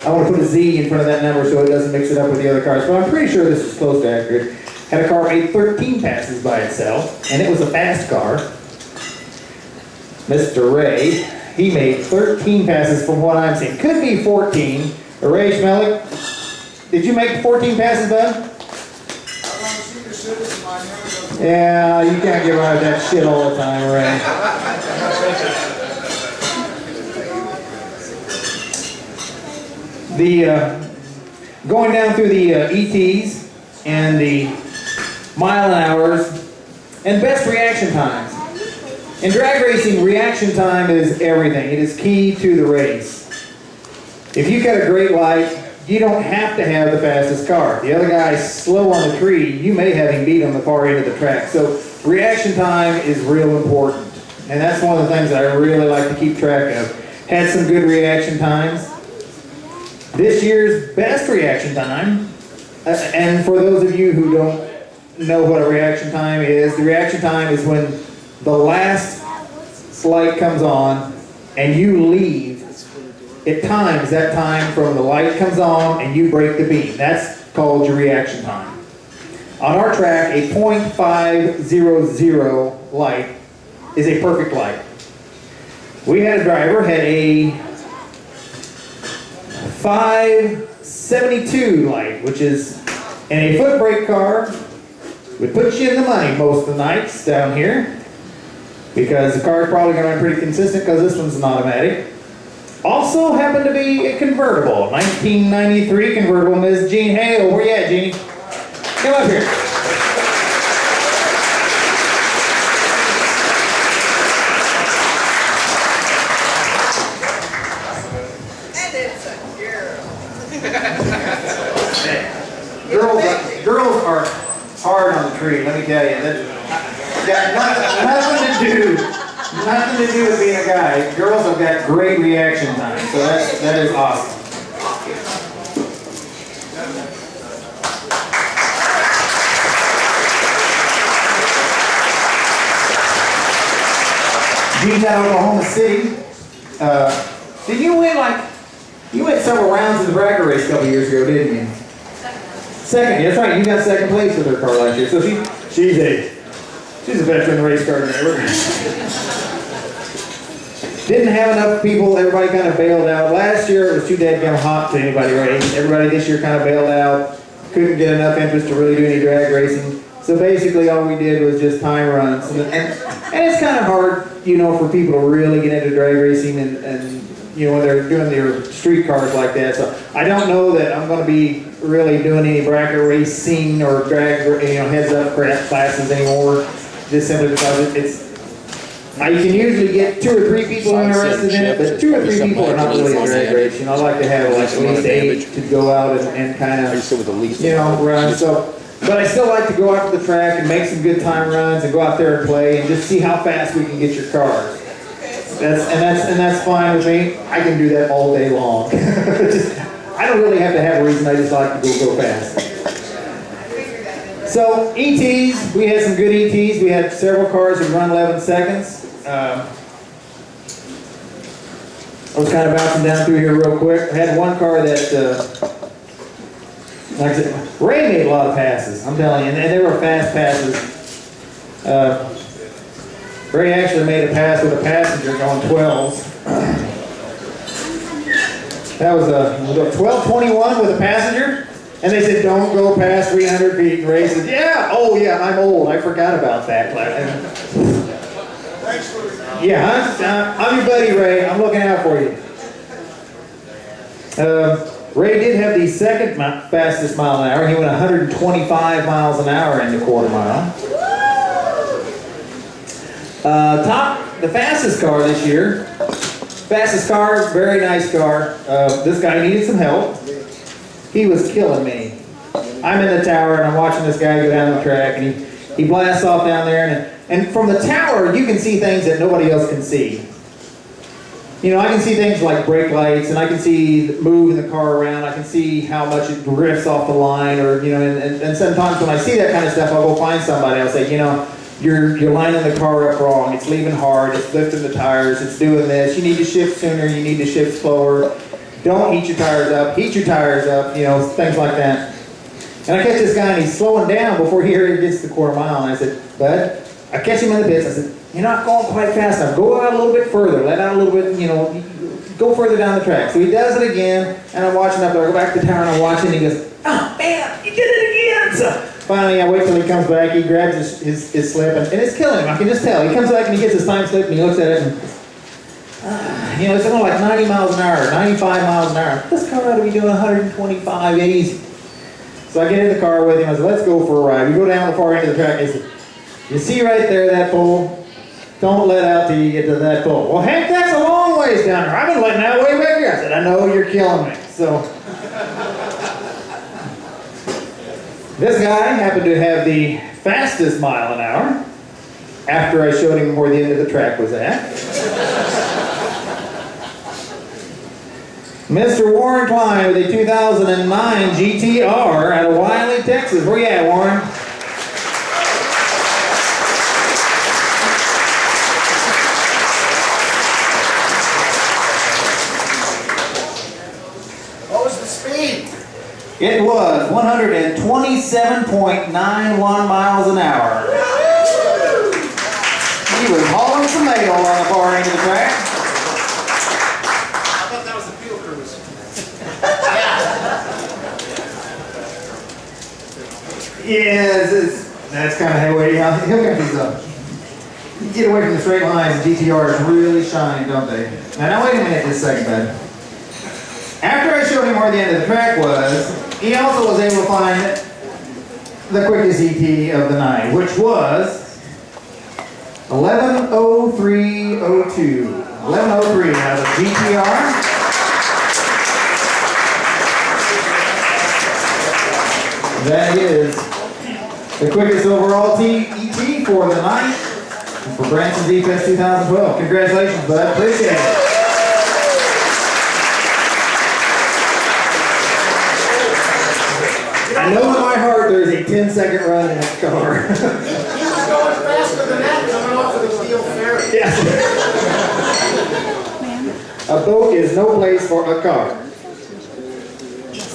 I want to put a Z in front of that number so it doesn't mix it up with the other cars, but I'm pretty sure this is close to accurate. Had a car made 13 passes by itself, and it was a fast car. Mr. Ray, he made 13 passes from what I'm seeing. Could be 14. Ray Schmelik, did you make 14 passes, bud? Yeah, you can't get out of that shit all the time, Ray. Going down through the ETs and the mile an hours and best reaction times. In drag racing, reaction time is everything. It is key to the race. If you've got a great light, you don't have to have the fastest car. If the other guy's slow on the tree, you may have him beat on the far end of the track. So reaction time is real important. And that's one of the things that I really like to keep track of. Had some good reaction times. This year's best reaction time, and for those of you who don't know what a reaction time is, the reaction time is when the last light comes on and you leave. It times that time from the light comes on and you break the beam. That's called your reaction time. On our track, a .500 light is a perfect light. We had a driver, had a 572 light, which is in a foot brake car, would put you in the money most of the nights down here, because the car's probably going to be pretty consistent because this one's an automatic. Also happened to be a convertible, 1993 convertible, Ms. Jean Hale. Where you at, Jeannie? Come up here. Girls are hard on the tree, let me tell you. That's got nothing to do with being a guy. Girls have got great reaction time, so that is awesome. Gene's out of Oklahoma City. Did you win you went several rounds in the bracket race a couple years ago, didn't you? Second, that's right. You got second place with her car last year. So she's a veteran race car driver. Didn't have enough people. Everybody kind of bailed out. Last year it was too dadgum hot to anybody race. Everybody this year kind of bailed out. Couldn't get enough interest to really do any drag racing. So basically all we did was just time runs. And it's kind of hard, for people to really get into drag racing and when they're doing their street cars like that. So I don't know that I'm going to be really doing any bracket racing or drag, heads up classes anymore. Just simply because I can usually get 2 or 3 people interested in it, but 2 or 3 people are not really a drag race. I like to have at least 8 to go out and kind of, run. So, but I still like to go out to the track and make some good time runs and go out there and play and just see how fast we can get your cars. That's fine with me. I can do that all day long. I don't really have to have a reason. I just like to go fast. So ETs, we had some good ETs. We had several cars that run 11 seconds. I was kind of bouncing down through here real quick. I had one car that, like I said, Ray made a lot of passes. I'm telling you, and they were fast passes. Ray actually made a pass with a passenger going 12s. That was a 12:21 with a passenger, and they said don't go past 300 feet. And Ray said, "Yeah, oh yeah, I'm old. I forgot about that." Thanks for I'm your buddy, Ray. I'm looking out for you. Ray did have the second fastest mile an hour. He went 125 miles an hour in the quarter mile. The fastest car this year. Fastest car, very nice car. This guy needed some help. He was killing me. I'm in the tower and I'm watching this guy go down the track and he blasts off down there and from the tower you can see things that nobody else can see. I can see things like brake lights and I can see moving the car around. I can see how much it drifts off the line and sometimes when I see that kind of stuff I'll go find somebody. I'll say, you're lining the car up wrong. It's leaving hard. It's lifting the tires. It's doing this. You need to shift sooner. You need to shift slower. Don't heat your tires up, heat your tires up, you know, things like that. And I catch this guy and he's slowing down before he gets to the quarter mile. And I said, bud, I catch him in the pits. I said, you're not going quite fast enough. Go out a little bit further. Let out a little bit, you know, go further down the track. So he does it again, and I'm watching up there. I go back to the tower and I'm watching, and he goes, oh man, he did it again. So finally, I wait till he comes back. He grabs his slip, and it's killing him. I can just tell. He comes back and he gets his time slip, and he looks at it, and you know, it's only like 90 miles an hour, 95 miles an hour. This car ought to be doing 125 easy. So I get in the car with him. I said, let's go for a ride. We go down the far end of the track. He said, you see right there that pole? Don't let out till you get to that pole. Well, heck, that's a long ways down there. I've been letting out way back here. I said, I know, you're killing me. So this guy happened to have the fastest mile an hour after I showed him where the end of the track was at. Mr. Warren Klein with a 2009 GTR out of Wiley, Texas. Where you at, Warren? What was the speed? It was 127.91 miles an hour. He was hauling some mail on the far end of the track. I thought that was the fuel cruise. Yeah, that's kind of heavy. He'll get these up. You get away from the straight lines, the GTRs really shine, don't they? Now wait a minute just a second, bud. After I showed him where the end of the track was, he also was able to find the quickest ET of the night, which was 11:03:02. 11:03 out of the GTR. That is the quickest overall ET for the night for Branson Z Fest 2012. Congratulations, bud. Appreciate it. I know in my heart there's a 10-second run in that car. He was going faster than that coming off of the steel ferry. Yes. A boat is no place for a car.